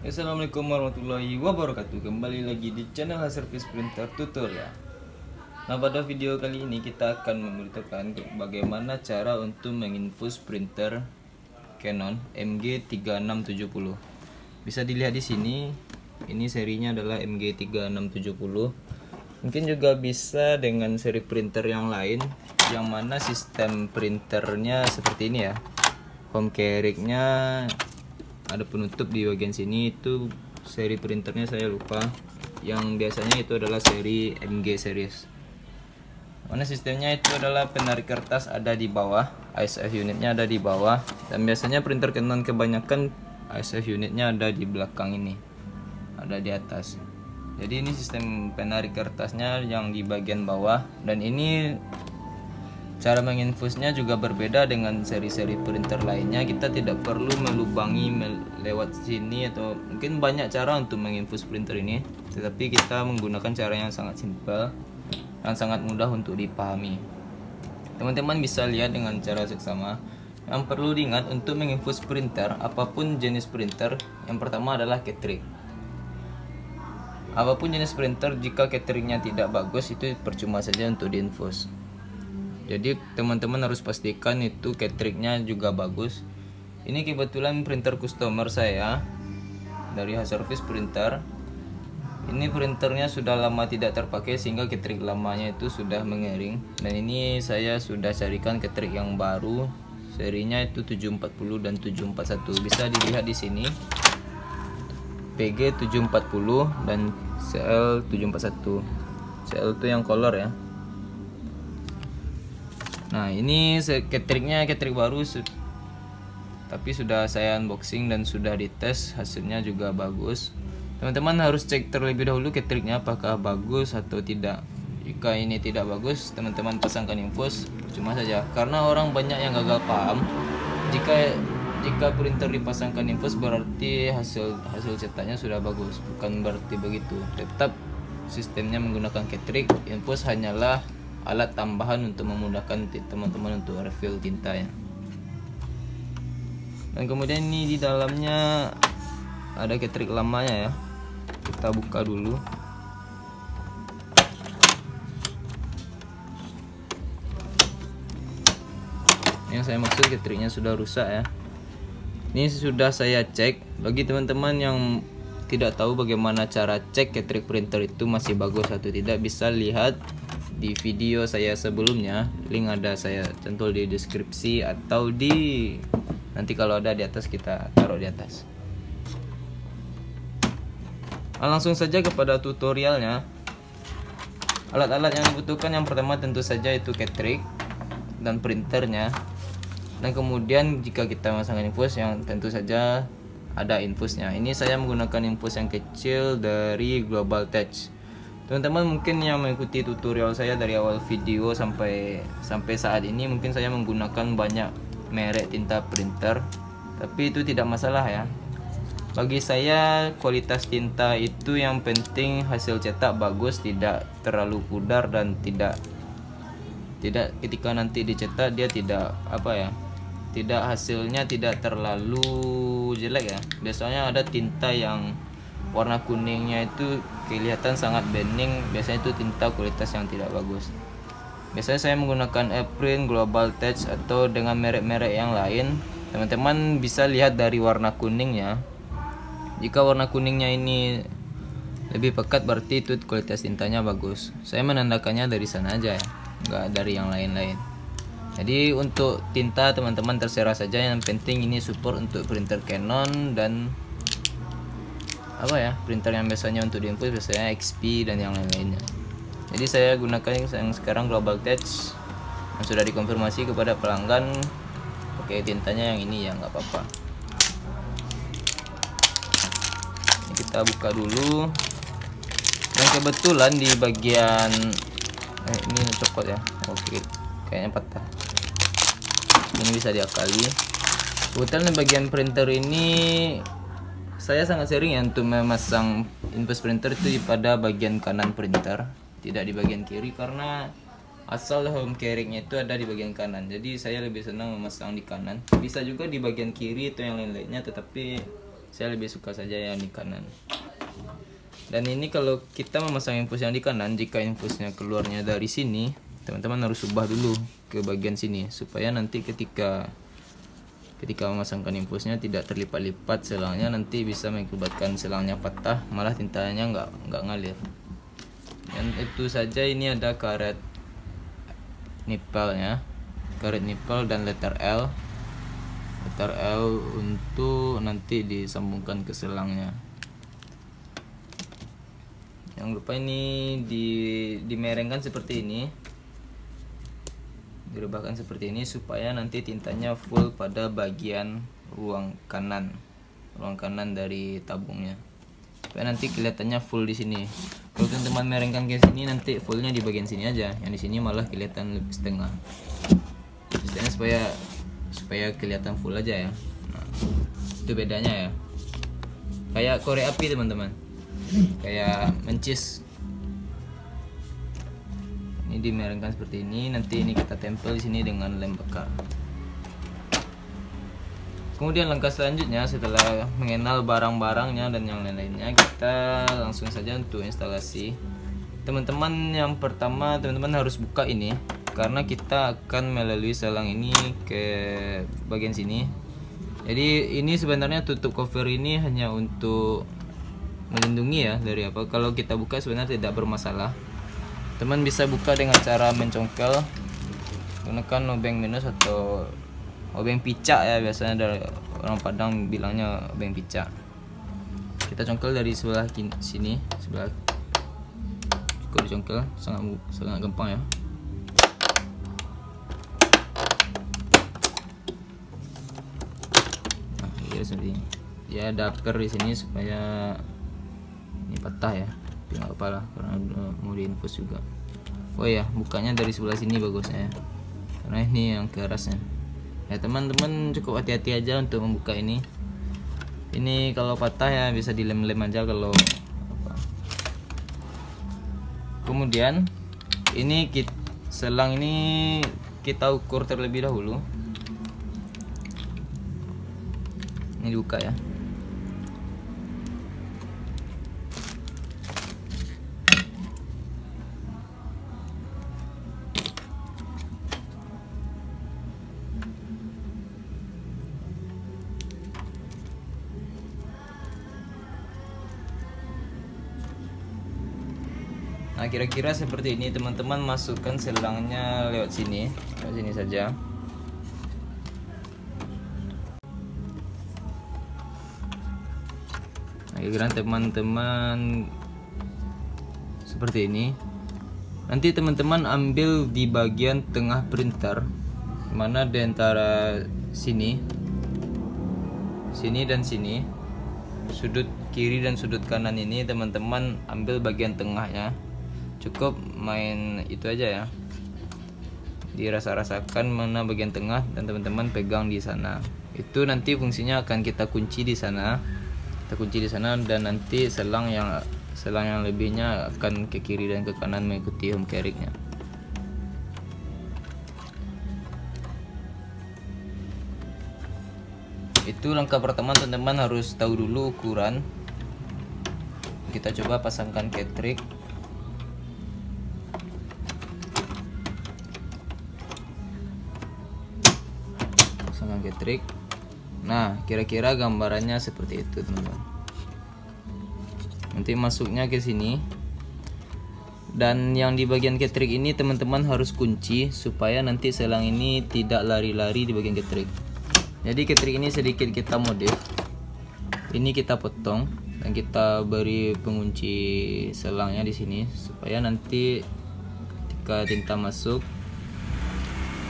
Assalamualaikum warahmatullahi wabarakatuh. Kembali lagi di channel Service Printer Tutorial. Nah, pada video kali ini kita akan memberitahukan bagaimana cara untuk menginfus printer Canon MG3670. Bisa dilihat di sini, ini serinya adalah MG3670. Mungkin juga bisa dengan seri printer yang lain, yang mana sistem printernya seperti ini ya. Home carriage-nya ada penutup di bagian sini. Itu seri printernya saya lupa, yang biasanya itu adalah seri MG series. Mana sistemnya itu adalah penarik kertas ada di bawah, ISF unitnya ada di bawah, dan biasanya printer Canon kebanyakan ISF unitnya ada di belakang ini, ada di atas. Jadi ini sistem penarik kertasnya yang di bagian bawah, dan ini cara menginfusnya juga berbeda dengan seri-seri printer lainnya. Kita tidak perlu melubangi lewat sini, atau mungkin banyak cara untuk menginfus printer ini, tetapi kita menggunakan cara yang sangat simpel dan sangat mudah untuk dipahami. Teman-teman bisa lihat dengan cara seksama. Yang perlu diingat untuk menginfus printer, apapun jenis printer, yang pertama adalah cartridge. Apapun jenis printer, jika cartridge-nya tidak bagus, itu percuma saja untuk diinfus. Jadi teman-teman harus pastikan itu cartridge-nya juga bagus. Ini kebetulan printer customer saya dari Service Printer. Ini printernya sudah lama tidak terpakai sehingga cartridge lamanya itu sudah mengering. Dan ini saya sudah carikan cartridge yang baru. Serinya itu 740 dan 741. Bisa dilihat di sini. PG 740 dan CL 741. CL itu yang color ya. Nah, ini cartridge-nya cartridge baru, tapi sudah saya unboxing dan sudah dites, hasilnya juga bagus. Teman-teman harus cek terlebih dahulu cartridge-nya apakah bagus atau tidak. Jika ini tidak bagus, teman-teman pasangkan infus, cuma saja. Karena orang banyak yang gagal paham, jika printer dipasangkan infus berarti hasil cetaknya sudah bagus. Bukan berarti begitu. Tetap sistemnya menggunakan cartridge, infus hanyalah alat tambahan untuk memudahkan teman-teman untuk refill tinta ya. Dan kemudian ini di dalamnya ada cartridge lamanya ya. Kita buka dulu. Yang saya maksud cartridge-nya sudah rusak ya. Ini sudah saya cek. Bagi teman-teman yang tidak tahu bagaimana cara cek cartridge printer itu masih bagus atau tidak, bisa lihat di video saya sebelumnya. Link ada saya cantul di deskripsi atau di nanti kalau ada di atas kita taruh di atas. Langsung saja kepada tutorialnya. Alat-alat yang dibutuhkan yang pertama tentu saja itu cartridge dan printernya. Dan kemudian jika kita masangkan infus, yang tentu saja ada infusnya. Ini saya menggunakan infus yang kecil dari Global Touch. Teman-teman mungkin yang mengikuti tutorial saya dari awal video sampai saat ini, mungkin saya menggunakan banyak merek tinta printer, tapi itu tidak masalah ya. Bagi saya kualitas tinta itu yang penting hasil cetak bagus, tidak terlalu pudar, dan tidak ketika nanti dicetak dia tidak hasilnya tidak terlalu jelek ya. Biasanya ada tinta yang warna kuningnya itu kelihatan sangat bening, biasanya itu tinta kualitas yang tidak bagus. Biasanya saya menggunakan April, Global Touch, atau dengan merek-merek yang lain. Teman-teman bisa lihat dari warna kuningnya. Jika warna kuningnya ini lebih pekat berarti itu kualitas tintanya bagus. Saya menandakannya dari sana aja ya, nggak dari yang lain-lain. Jadi untuk tinta teman-teman terserah saja, yang penting ini support untuk printer Canon dan printer yang biasanya untuk diinfus biasanya XP dan yang lain-lainnya. Jadi saya gunakan yang sekarang Global Touch yang sudah dikonfirmasi kepada pelanggan. Oke, tintanya yang ini ya, nggak apa-apa. Ini kita buka dulu. Dan kebetulan di bagian ini copot ya. Oke, kayaknya patah. Ini bisa diakali. Kebetulan di bagian printer ini saya sangat sering ya untuk memasang infus printer itu pada bagian kanan printer, tidak di bagian kiri, karena asal home carriage-nya itu ada di bagian kanan. Jadi saya lebih senang memasang di kanan. Bisa juga di bagian kiri atau yang lain-lainnya, tetapi Saya lebih suka saja yang di kanan. Dan ini kalau kita memasang infus yang di kanan, jika infusnya keluarnya dari sini, teman-teman harus ubah dulu ke bagian sini supaya nanti ketika memasangkan infusnya tidak terlipat-lipat selangnya, nanti bisa mengakibatkan selangnya patah, malah tintanya nggak ngalir. Dan itu saja. Ini ada karet nipelnya, karet nipel dan letter L untuk nanti disambungkan ke selangnya. Jangan lupa ini dimerengkan seperti ini, direbahkan seperti ini supaya nanti tintanya full pada bagian ruang kanan dari tabungnya, supaya nanti kelihatannya full di sini. Kalau teman-teman merengkan ke sini, nanti fullnya di bagian sini aja, yang di sini malah kelihatan lebih setengah. Istilahnya supaya kelihatan full aja ya. Nah, itu bedanya ya. Kayak korek api teman-teman, kayak mencis. Ini dimerengkan seperti ini, nanti ini kita tempel di sini dengan lem bakar. Kemudian langkah selanjutnya setelah mengenal barang-barangnya dan yang lain-lainnya, kita langsung saja untuk instalasi. Teman-teman, yang pertama teman-teman harus buka ini, karena kita akan melalui selang ini ke bagian sini. Jadi ini sebenarnya tutup cover ini hanya untuk melindungi ya dari apa. Kalau kita buka sebenarnya tidak bermasalah. Teman bisa buka dengan cara mencongkel, gunakan obeng minus atau obeng picak ya, biasanya dari orang Padang bilangnya obeng picak. Kita congkel dari sebelah sini, sebelah cukup dicongkel, sangat gampang ya. Nah, seperti ini. Ya ada per di sini supaya ini patah ya. Nggak apa lah, karena mau diinfus juga. Oh ya, bukanya dari sebelah sini bagusnya ya, karena ini yang kerasnya ya. Teman-teman cukup hati-hati aja untuk membuka ini. Ini kalau patah ya bisa dilem-lem aja kalau apa. Kemudian ini selang ini kita ukur terlebih dahulu. Ini dibuka ya. Nah, kira-kira seperti ini teman-teman, masukkan selangnya lewat sini saja. Nah, kira-kira teman-teman seperti ini. Nanti teman-teman ambil di bagian tengah printer, mana di antara sini dan sini, sudut kiri dan sudut kanan ini, teman-teman ambil bagian tengahnya. Cukup main itu aja ya, dirasa-rasakan mana bagian tengah dan teman-teman pegang di sana. Itu nanti fungsinya akan kita kunci di sana, dan nanti selang yang lebihnya akan ke kiri dan ke kanan mengikuti home carriage-nya. Itu langkah pertama, teman-teman harus tahu dulu ukuran. Kita coba pasangkan ketrik. Nah, kira-kira gambarannya seperti itu teman-teman. Nanti masuknya ke sini, dan yang di bagian ketrik ini teman-teman harus kunci supaya nanti selang ini tidak lari-lari di bagian ketrik. Jadi ketrik ini sedikit kita modif, ini kita potong dan kita beri pengunci selangnya di sini supaya nanti ketika tinta masuk,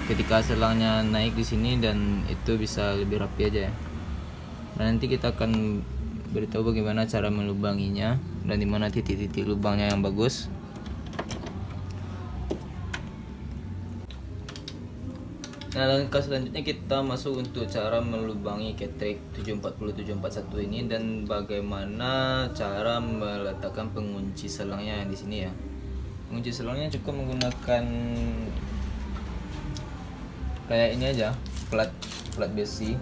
ketika selangnya naik di sini, dan itu bisa lebih rapi aja ya. Dan nanti kita akan beritahu bagaimana cara melubanginya dan dimana titik-titik lubangnya yang bagus. Nah, langkah selanjutnya kita masuk untuk cara melubangi ketrik 740-741 ini dan bagaimana cara meletakkan pengunci selangnya di sini ya. Pengunci selangnya cukup menggunakan kayak ini aja, plat besi.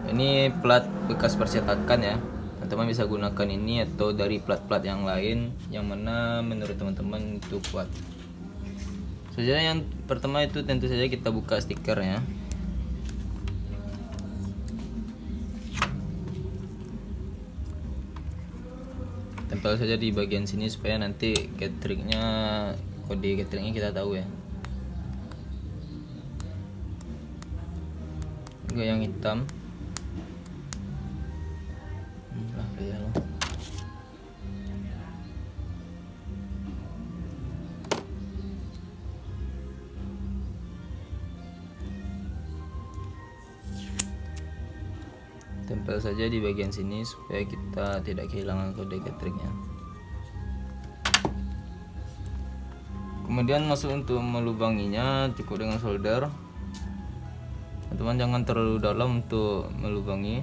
Ini plat bekas percetakan ya, teman-teman bisa gunakan ini atau dari plat-plat yang lain yang mana menurut teman-teman itu kuat. Sebenarnya yang pertama itu tentu saja kita buka stikernya. Tempel saja di bagian sini supaya nanti ketriknya, kode ketriknya kita tahu ya. Juga yang hitam. Tempel saja di bagian sini supaya kita tidak kehilangan kode ketriknya. Kemudian masuk untuk melubanginya, cukup dengan solder. Teman-teman jangan terlalu dalam untuk melubangi,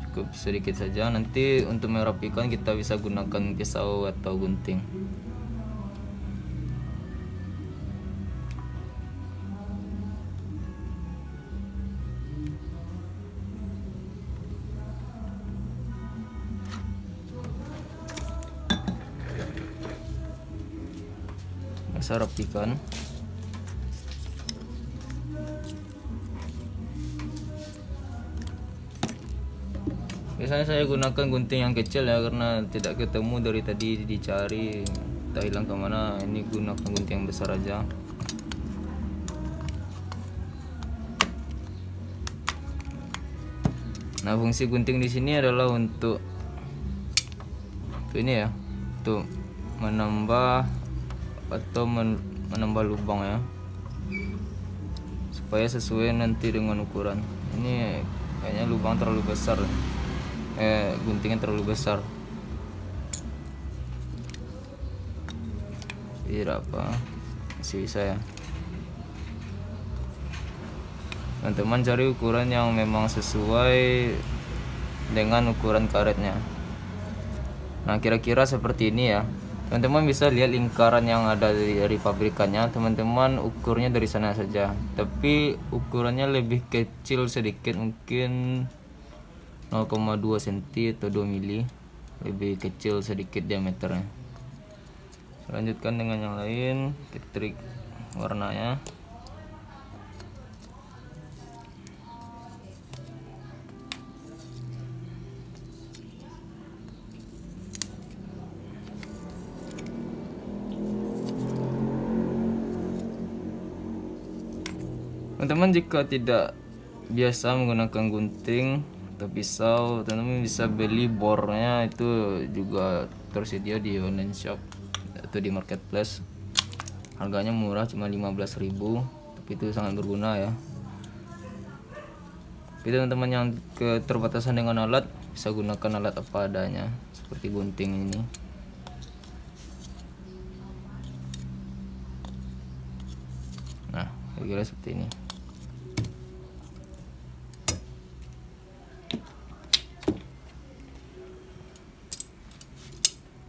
cukup sedikit saja. Nanti untuk merapikan kita bisa gunakan pisau atau gunting. Saya rapikan. Biasanya saya gunakan gunting yang kecil ya, karena tidak ketemu dari tadi dicari, tak hilang kemana. Ini gunakan gunting yang besar aja. Nah, fungsi gunting di sini adalah untuk ini ya, untuk menambah atau menambah lubang ya, supaya sesuai nanti dengan ukuran. Ini kayaknya lubang terlalu besar, guntingnya terlalu besar. Tidak apa, masih bisa ya. Teman-teman cari ukuran yang memang sesuai dengan ukuran karetnya. Nah, kira-kira seperti ini ya. Teman-teman bisa lihat lingkaran yang ada dari pabrikannya. Teman-teman ukurnya dari sana saja, tapi ukurannya lebih kecil sedikit, mungkin 0,2 cm atau 2 mili, lebih kecil sedikit diameternya. Lanjutkan dengan yang lain, ketrik warnanya. Teman-teman jika tidak biasa menggunakan gunting atau pisau, teman-teman bisa beli bornya, itu juga tersedia di online shop atau di marketplace. Harganya murah, cuma 15.000, tapi itu sangat berguna ya. Tapi teman-teman yang keterbatasan dengan alat, bisa gunakan alat apa adanya seperti gunting ini. Nah, kira-kira seperti ini.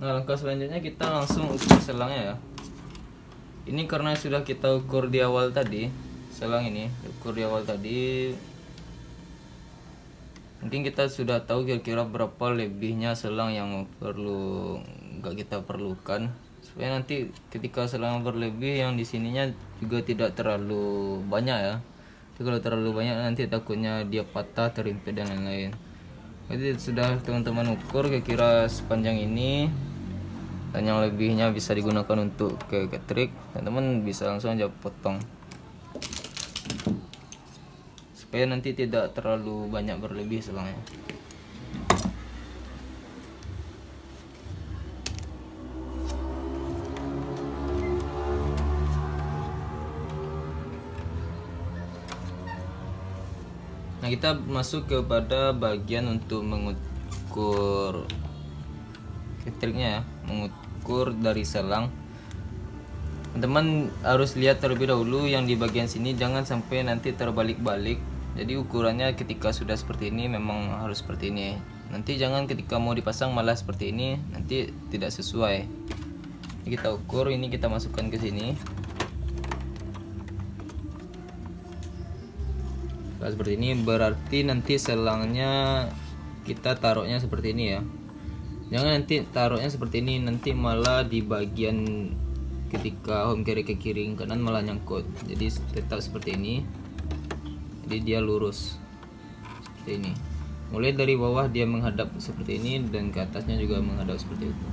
Nah, langkah selanjutnya kita langsung ukur selangnya ya. Ini karena sudah kita ukur di awal tadi, selang ini ukur di awal tadi, mungkin kita sudah tahu kira-kira berapa lebihnya selang yang nggak kita perlukan, supaya nanti ketika selang berlebih yang di sininya juga tidak terlalu banyak ya. Jadi kalau terlalu banyak nanti takutnya dia patah, terimpit dan lain-lain. Jadi sudah teman-teman ukur kira-kira sepanjang ini, dan yang lebihnya bisa digunakan untuk ketrik. Teman-teman bisa langsung aja potong supaya nanti tidak terlalu banyak berlebih selangnya. Nah, kita masuk kepada bagian untuk mengukur ketriknya ya, mengukur dari selang. Teman-teman harus lihat terlebih dahulu yang di bagian sini, jangan sampai nanti terbalik-balik. Jadi ukurannya ketika sudah seperti ini memang harus seperti ini. Nanti jangan ketika mau dipasang malah seperti ini, nanti tidak sesuai. Ini kita ukur, ini kita masukkan ke sini. Kalau seperti ini berarti nanti selangnya kita taruhnya seperti ini ya. Jangan nanti taruhnya seperti ini, nanti malah di bagian ketika home carry ke kiri kanan malah nyangkut. Jadi tetap seperti ini. Jadi dia lurus seperti ini. Mulai dari bawah dia menghadap seperti ini dan ke atasnya juga menghadap seperti itu.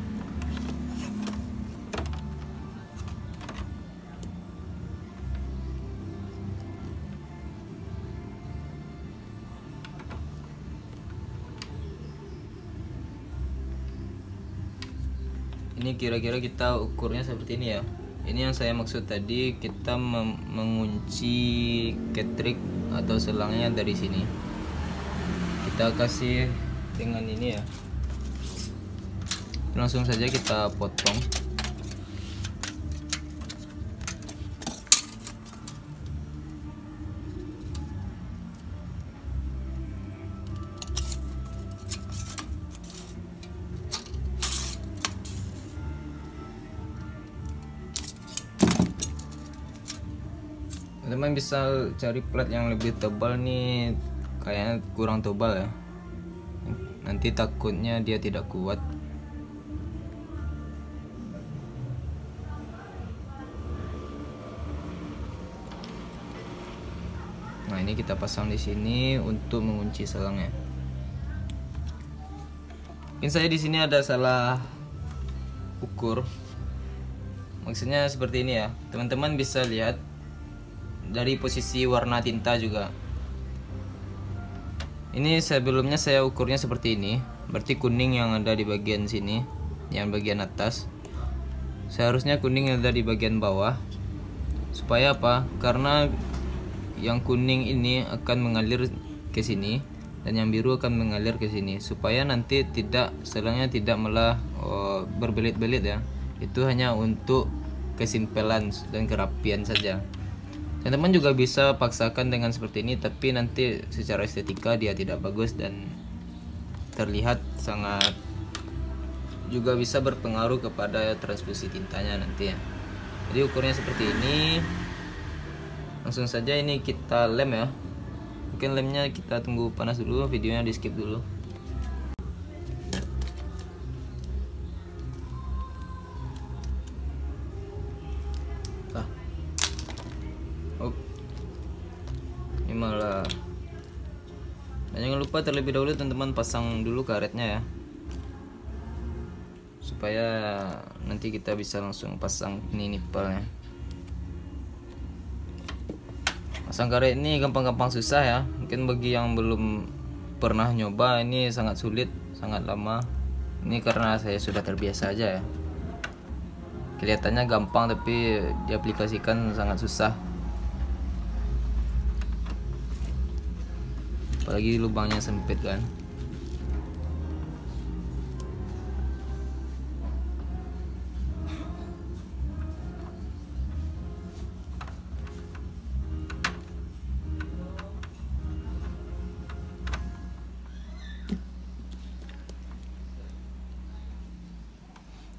Ini kira-kira kita ukurnya seperti ini ya. Ini yang saya maksud tadi, kita mengunci ketrik atau selangnya dari sini. Kita kasih dengan ini ya. Langsung saja kita potong. Teman bisa cari plat yang lebih tebal nih, kayaknya kurang tebal ya, nanti takutnya dia tidak kuat. Nah ini kita pasang di sini untuk mengunci selangnya. Mungkin saya di sini ada salah ukur, maksudnya seperti ini ya, teman-teman bisa lihat dari posisi warna tinta juga. Ini sebelumnya saya ukurnya seperti ini, berarti kuning yang ada di bagian sini, yang bagian atas. Seharusnya kuning yang ada di bagian bawah. Supaya apa? Karena yang kuning ini akan mengalir ke sini dan yang biru akan mengalir ke sini, supaya nanti tidak selangnya tidak malah berbelit-belit ya. Itu hanya untuk kesimpelan dan kerapian saja. Teman-teman juga bisa paksakan dengan seperti ini, tapi nanti secara estetika dia tidak bagus dan terlihat sangat, juga bisa berpengaruh kepada transfusi tintanya nanti ya. Jadi ukurnya seperti ini. Langsung saja ini kita lem ya. Mungkin lemnya kita tunggu panas dulu, videonya di skip dulu. Ini malah. Dan jangan lupa terlebih dahulu teman-teman pasang dulu karetnya ya, supaya nanti kita bisa langsung pasang ini nipelnya. Pasang karet ini gampang-gampang susah ya. Mungkin bagi yang belum pernah nyoba ini sangat sulit, sangat lama. Ini karena saya sudah terbiasa aja ya. Kelihatannya gampang tapi diaplikasikan sangat susah. Apalagi lubangnya sempit kan.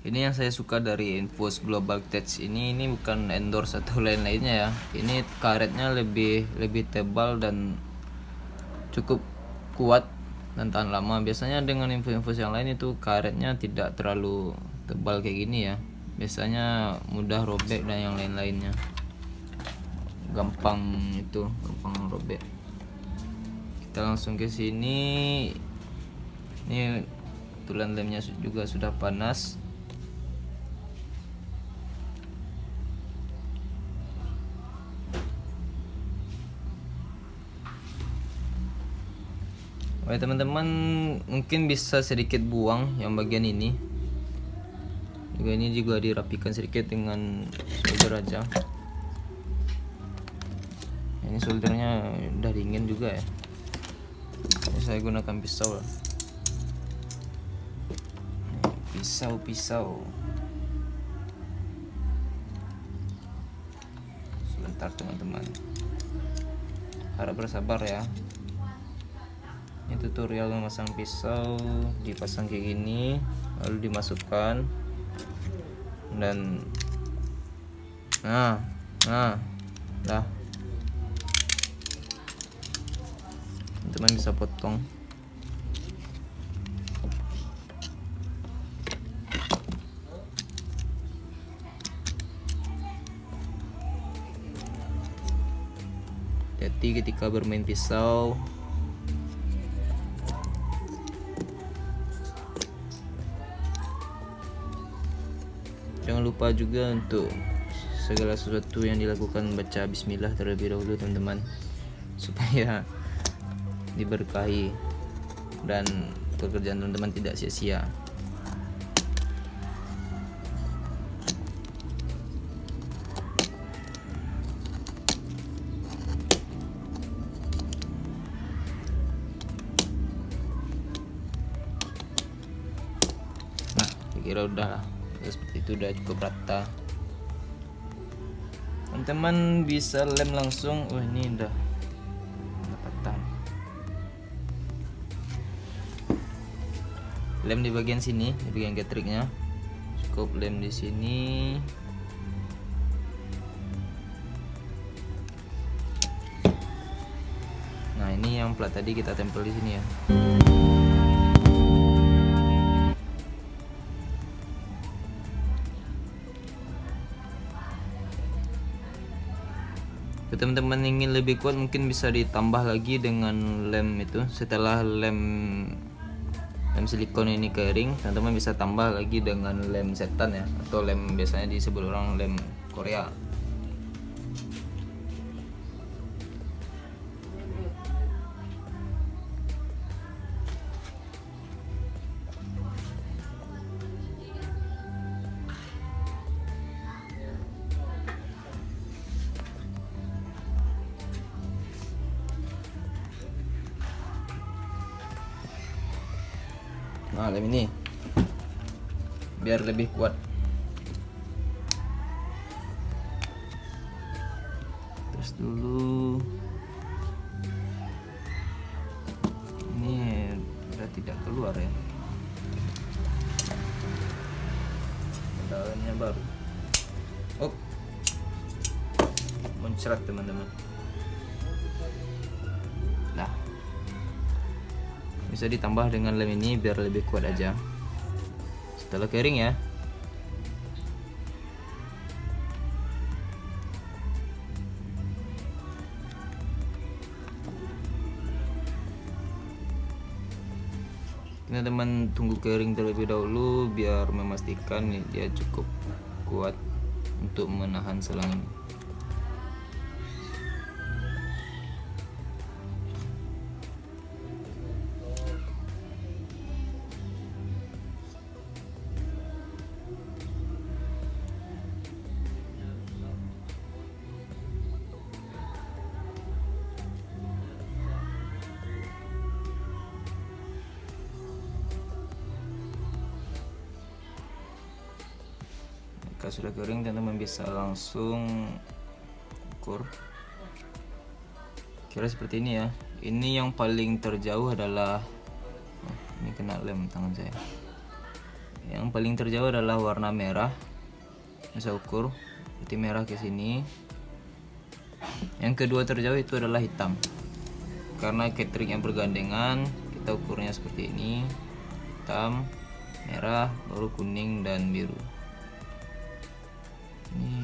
Ini yang saya suka dari Infus Global Touch ini bukan endorse atau lain-lainnya ya. Ini karetnya lebih tebal dan cukup kuat dan tahan lama. Biasanya dengan infus yang lain itu karetnya tidak terlalu tebal kayak gini ya. Biasanya mudah robek dan yang lain-lainnya. Gampang robek. Kita langsung ke sini. Ini tulang lemnya juga sudah panas. Oke teman-teman, mungkin bisa sedikit buang yang bagian ini. Ini juga dirapikan sedikit dengan solder aja. Ini soldernya udah dingin juga ya. Ini saya gunakan pisau lah. Pisau. Sebentar teman-teman. Harap bersabar ya. Ini tutorial memasang pisau, dipasang kayak gini, lalu dimasukkan dan nah dah. teman bisa potong. Hati ketika bermain pisau. Jangan lupa juga untuk segala sesuatu yang dilakukan baca bismillah terlebih dahulu teman-teman, supaya diberkahi dan pekerjaan teman-teman tidak sia-sia. Nah, kira udah seperti itu, udah cukup rata. Teman-teman bisa lem langsung. Oh, ini udah patah. Lem di bagian sini, di bagian getriknya. Cukup lem di sini. Nah, ini yang plat tadi kita tempel di sini ya. Teman-teman ingin lebih kuat, mungkin bisa ditambah lagi dengan lem itu. Setelah lem silikon ini kering, teman-teman bisa tambah lagi dengan lem setan ya, atau lem biasanya disebut orang lem Korea. Nah, lem ini biar lebih kuat. Terus dulu ini udah tidak keluar ya, daunnya baru. Oh, muncrat teman-teman. Nah, bisa ditambah dengan lem ini biar lebih kuat aja. Setelah kering ya, teman-teman tunggu kering terlebih dahulu biar memastikan dia cukup kuat untuk menahan selang ini. Jika sudah kering, teman-teman bisa langsung ukur. Kira seperti ini ya. Ini yang paling terjauh adalah, oh, ini kena lem tangan saya. Yang paling terjauh adalah warna merah. Bisa ukur, berarti merah ke sini. Yang kedua terjauh itu adalah hitam. Karena catering yang bergandengan, kita ukurnya seperti ini. Hitam, merah, baru kuning dan biru. Ini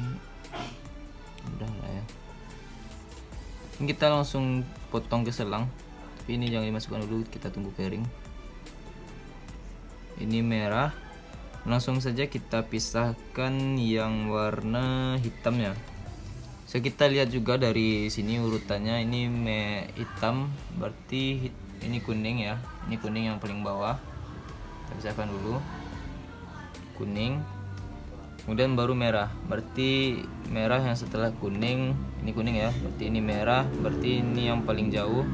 udah lah ya. Ini kita langsung potong ke selang, tapi ini jangan dimasukkan dulu, kita tunggu kering. Ini merah, langsung saja kita pisahkan yang warna hitamnya. So, kita lihat juga dari sini urutannya, ini hitam berarti ini kuning ya, ini kuning yang paling bawah. Kita pisahkan dulu, kuning. Kemudian baru merah, berarti merah yang setelah kuning, ini kuning ya, berarti ini merah, berarti ini yang paling jauh.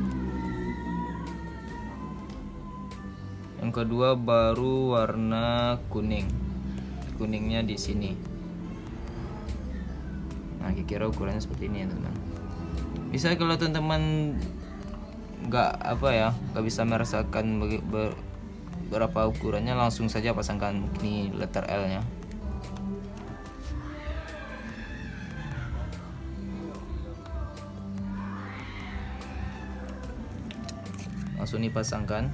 Yang kedua baru warna kuning, kuningnya di sini. Nah, kira ukurannya seperti ini ya teman-teman. Bisa kalau teman-teman nggak bisa merasakan berapa ukurannya, langsung saja pasangkan ini letter L nya. langsung dipasangkan.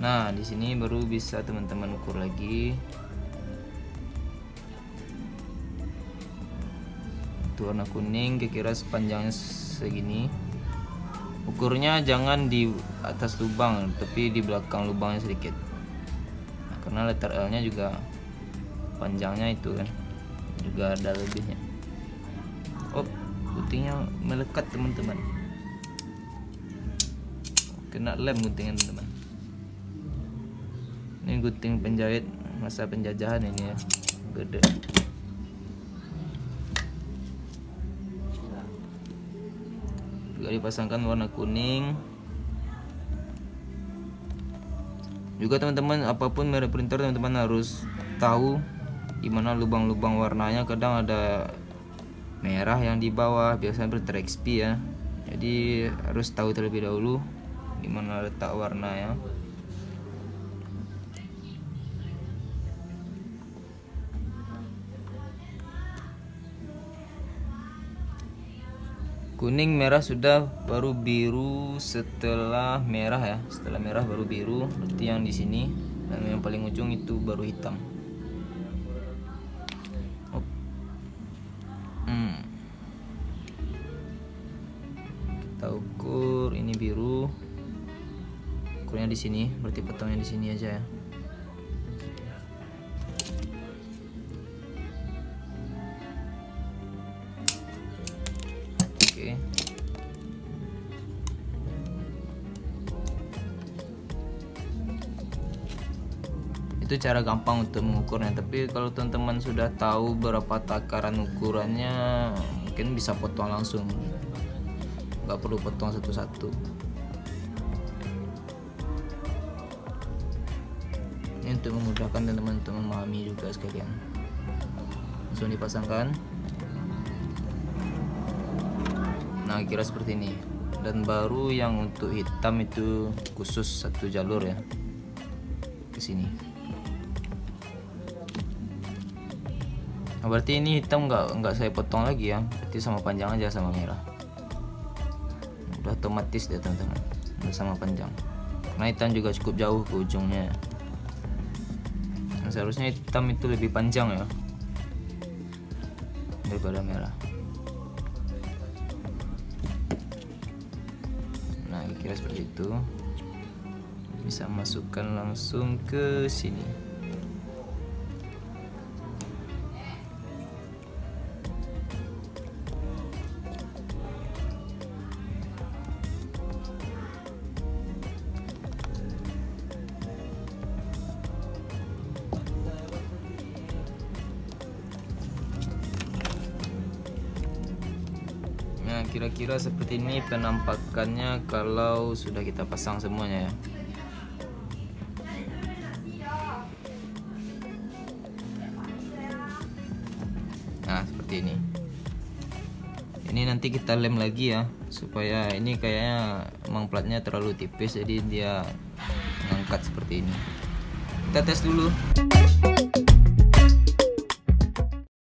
Nah, di sini baru bisa teman-teman ukur lagi. Itu warna kuning, kira-kira sepanjangnya segini. Ukurnya jangan di atas lubang, tapi di belakang lubangnya sedikit. Nah, karena letter L-nya juga panjangnya itu kan, juga ada lebihnya. Oh, guntingnya melekat teman-teman. Kena lem guntingnya teman-teman. Ini gunting penjahit masa penjajahan ini ya, gede. Juga dipasangkan warna kuning. Juga teman-teman, apapun merek printer teman-teman harus tahu gimana lubang-lubang warnanya. Kadang ada merah yang di bawah, biasanya printer XP ya. Jadi harus tahu terlebih dahulu gimana letak warnanya. Kuning, merah sudah, baru biru, setelah merah ya. Setelah merah baru biru, berarti yang di sini, dan yang paling ujung itu baru hitam. Kita ukur, ini biru. Ukurnya di sini, berarti potongnya di sini aja ya. Itu cara gampang untuk mengukurnya, tapi kalau teman-teman sudah tahu berapa takaran ukurannya, mungkin bisa potong langsung, nggak perlu potong satu-satu. Ini untuk memudahkan teman-teman untuk memahami juga sekalian. Langsung dipasangkan. Nah, kira seperti ini. Dan baru yang untuk hitam itu khusus satu jalur ya, ke sini. Nah, berarti ini hitam nggak saya potong lagi ya, berarti sama panjang aja sama merah. Udah otomatis deh teman-teman, udah sama panjang. Karena hitam juga cukup jauh ke ujungnya. Nah, seharusnya hitam itu lebih panjang ya daripada merah. Nah, kira seperti itu. Bisa masukkan langsung ke sini. Nah, kira-kira seperti ini penampakannya kalau sudah kita pasang semuanya ya. Nah, seperti ini. Ini nanti kita lem lagi ya, supaya ini kayaknya emang platnya terlalu tipis, jadi dia mengangkat seperti ini. Kita tes dulu.